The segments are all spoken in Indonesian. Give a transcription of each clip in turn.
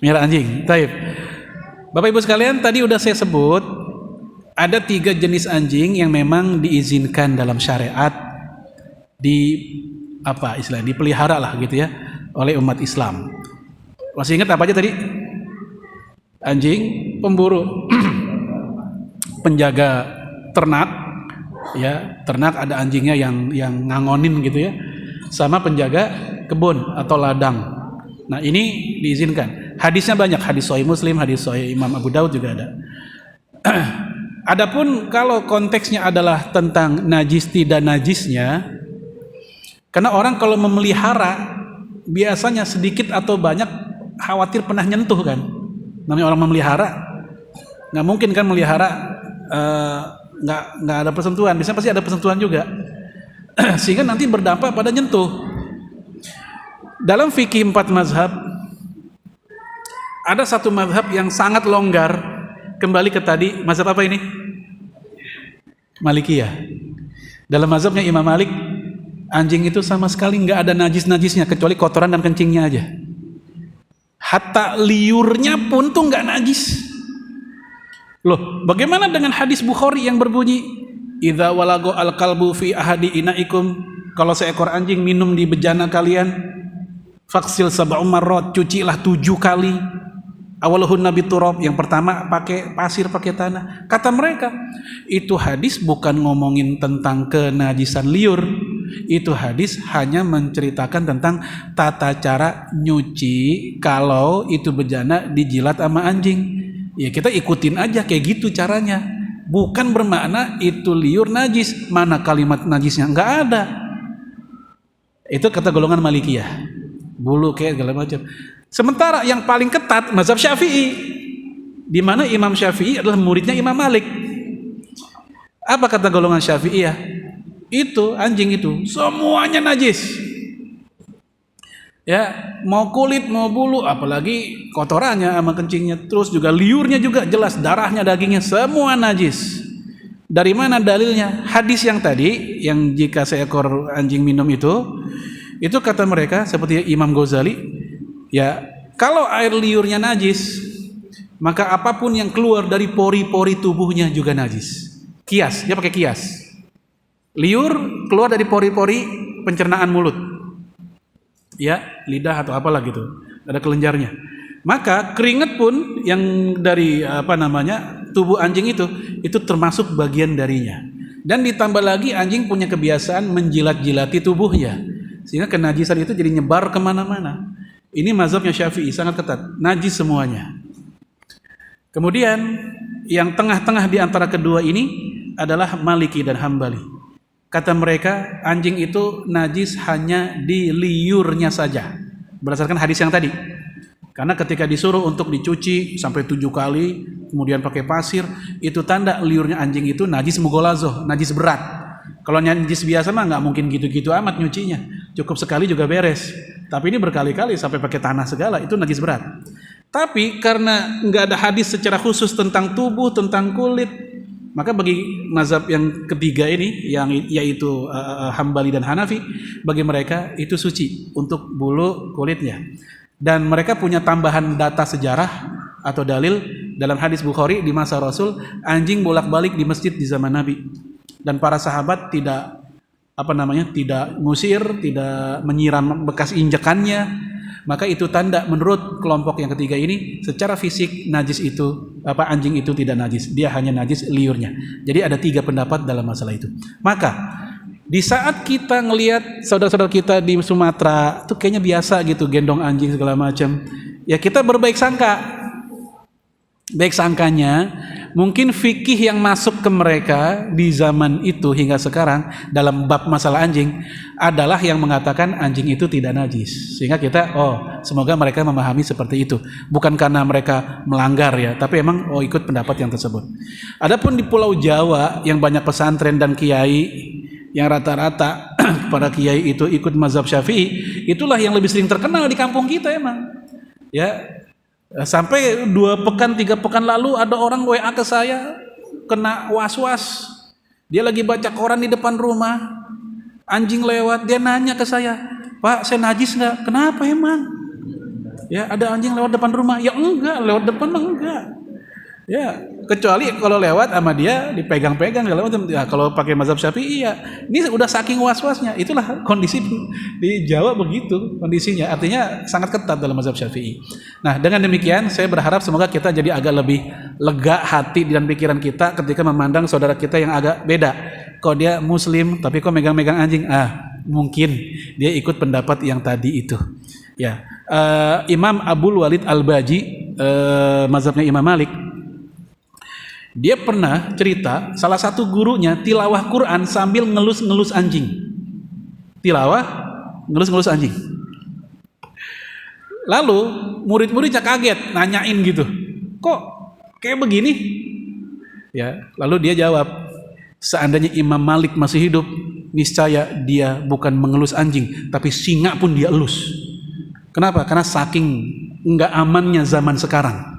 Melihara anjing. Baik. Bapak Ibu sekalian, tadi udah saya sebut ada 3 jenis anjing yang memang diizinkan dalam syariat dipelihara lah gitu ya oleh umat Islam. Masih ingat apa aja tadi? Anjing pemburu, penjaga ternak, ya ternak ada anjingnya yang ngangonin gitu ya, sama penjaga kebun atau ladang. Nah ini diizinkan. Hadisnya banyak, hadis Sahih Muslim, hadis Sahih Imam Abu Daud juga ada. Adapun kalau konteksnya adalah tentang najis tidak najisnya, karena orang kalau memelihara biasanya sedikit atau banyak khawatir pernah nyentuh kan. Namanya orang memelihara, nggak mungkin kan melihara nggak ada persentuhan. Biasanya pasti ada persentuhan juga, sehingga nanti berdampak pada nyentuh. Dalam fikih 4 mazhab, ada satu mazhab yang sangat longgar. Kembali ke tadi, mazhab apa ini? Malikiyah. Dalam mazhabnya Imam Malik, anjing itu sama sekali nggak ada najis-najisnya kecuali kotoran dan kencingnya aja. Hatta liurnya pun tuh nggak najis. Loh, bagaimana dengan hadis Bukhari yang berbunyi idza walago al-kalbu fi ahadi inaikum, kalau seekor anjing minum di bejana kalian, faksil sab'u marrat, cucilah 7 kali. Awalahun nabi turab, yang pertama pakai pasir, pakai tanah. Kata mereka, itu hadis bukan ngomongin tentang kenajisan liur. Itu hadis hanya menceritakan tentang tata cara nyuci kalau itu bejana dijilat sama anjing. Ya kita ikutin aja kayak gitu caranya. Bukan bermakna itu liur najis. Mana kalimat najisnya? Nggak ada. Itu kata golongan Malikiyah. Bulu kayak segala macam. Sementara yang paling ketat mazhab Syafi'i, di mana Imam Syafi'i adalah muridnya Imam Malik. Apa kata golongan Syafi'iyah? Itu anjing itu semuanya najis. Ya, mau kulit, mau bulu, apalagi kotorannya sama kencingnya, terus juga liurnya juga jelas, darahnya, dagingnya semua najis. Dari mana dalilnya? Hadis yang tadi, yang jika seekor anjing minum itu kata mereka seperti Imam Ghazali, ya kalau air liurnya najis, maka apapun yang keluar dari pori-pori tubuhnya juga najis. Kias, dia pakai kias. Liur keluar dari pori-pori pencernaan mulut, ya lidah atau apalah gitu, ada kelenjarnya. Maka keringat pun yang dari tubuh anjing itu termasuk bagian darinya. Dan ditambah lagi anjing punya kebiasaan menjilat-jilati tubuhnya, sehingga kenajisan itu jadi nyebar kemana-mana. Ini mazhabnya Syafi'i, sangat ketat, najis semuanya. Kemudian yang tengah-tengah di antara kedua ini adalah Maliki dan Hambali. Kata mereka anjing itu najis hanya di liurnya saja, berdasarkan hadis yang tadi. Karena ketika disuruh untuk dicuci sampai 7 kali, kemudian pakai pasir, itu tanda liurnya anjing itu najis mughalazoh, najis berat. Kalau najis biasa mah nggak mungkin gitu-gitu amat nyucinya, cukup sekali juga beres. Tapi ini berkali-kali sampai pakai tanah segala, itu najis berat. Tapi karena nggak ada hadis secara khusus tentang tubuh, tentang kulit, maka bagi mazhab yang ketiga ini, yaitu Hambali dan Hanafi, bagi mereka itu suci untuk bulu kulitnya. Dan mereka punya tambahan data sejarah atau dalil dalam hadis Bukhari di masa Rasul, anjing bolak-balik di masjid di zaman Nabi. Dan para sahabat tidak ngusir, tidak menyiram bekas injekannya. Maka itu tanda menurut kelompok yang ketiga ini, secara fisik anjing itu tidak najis, dia hanya najis liurnya. Jadi ada 3 pendapat dalam masalah itu. Maka di saat kita ngelihat saudara-saudara kita di Sumatera itu kayaknya biasa gitu gendong anjing segala macam, ya kita berbaik sangka. Baik sangkanya mungkin fikih yang masuk ke mereka di zaman itu hingga sekarang dalam bab masalah anjing adalah yang mengatakan anjing itu tidak najis, sehingga kita semoga mereka memahami seperti itu, bukan karena mereka melanggar ya, tapi emang ikut pendapat yang tersebut. Adapun di Pulau Jawa yang banyak pesantren dan kiai yang rata-rata para kiai itu ikut mazhab Syafi'i, itulah yang lebih sering terkenal di kampung kita emang ya. Sampai 2 pekan 3 pekan lalu ada orang WA ke saya kena was-was. Dia lagi baca koran di depan rumah, anjing lewat, dia nanya ke saya, "Pak, saya najis nggak?" "Kenapa emang?" Ya, ada anjing lewat depan rumah. Ya enggak, lewat depan mah enggak. Ya, kecuali kalau lewat sama dia dipegang-pegang segala macam. Ya, kalau pakai mazhab Syafi'i ya, ini udah saking was-wasnya. Itulah kondisi di Jawa begitu kondisinya. Artinya sangat ketat dalam mazhab Syafi'i. Nah, dengan demikian saya berharap semoga kita jadi agak lebih lega hati dan pikiran kita ketika memandang saudara kita yang agak beda. Kok dia muslim tapi kok megang-megang anjing? Mungkin dia ikut pendapat yang tadi itu. Ya, Imam Abdul Walid Al-Baji, mazhabnya Imam Malik, dia pernah cerita salah satu gurunya tilawah Quran sambil ngelus-ngelus anjing. Tilawah, ngelus-ngelus anjing. Lalu murid-muridnya kaget, nanyain gitu. Kok kayak begini? Ya, lalu dia jawab, seandainya Imam Malik masih hidup, niscaya dia bukan mengelus anjing, tapi singa pun dia elus. Kenapa? Karena saking enggak amannya zaman sekarang.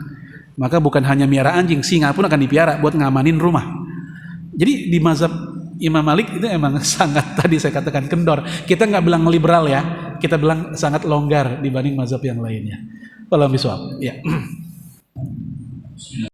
Maka bukan hanya miara anjing, singa pun akan dipiara buat ngamanin rumah. Jadi di mazhab Imam Malik itu emang sangat, tadi saya katakan, kendor. Kita nggak bilang liberal ya, kita bilang sangat longgar dibanding mazhab yang lainnya. Wallahu a'lam bishawab. Ya.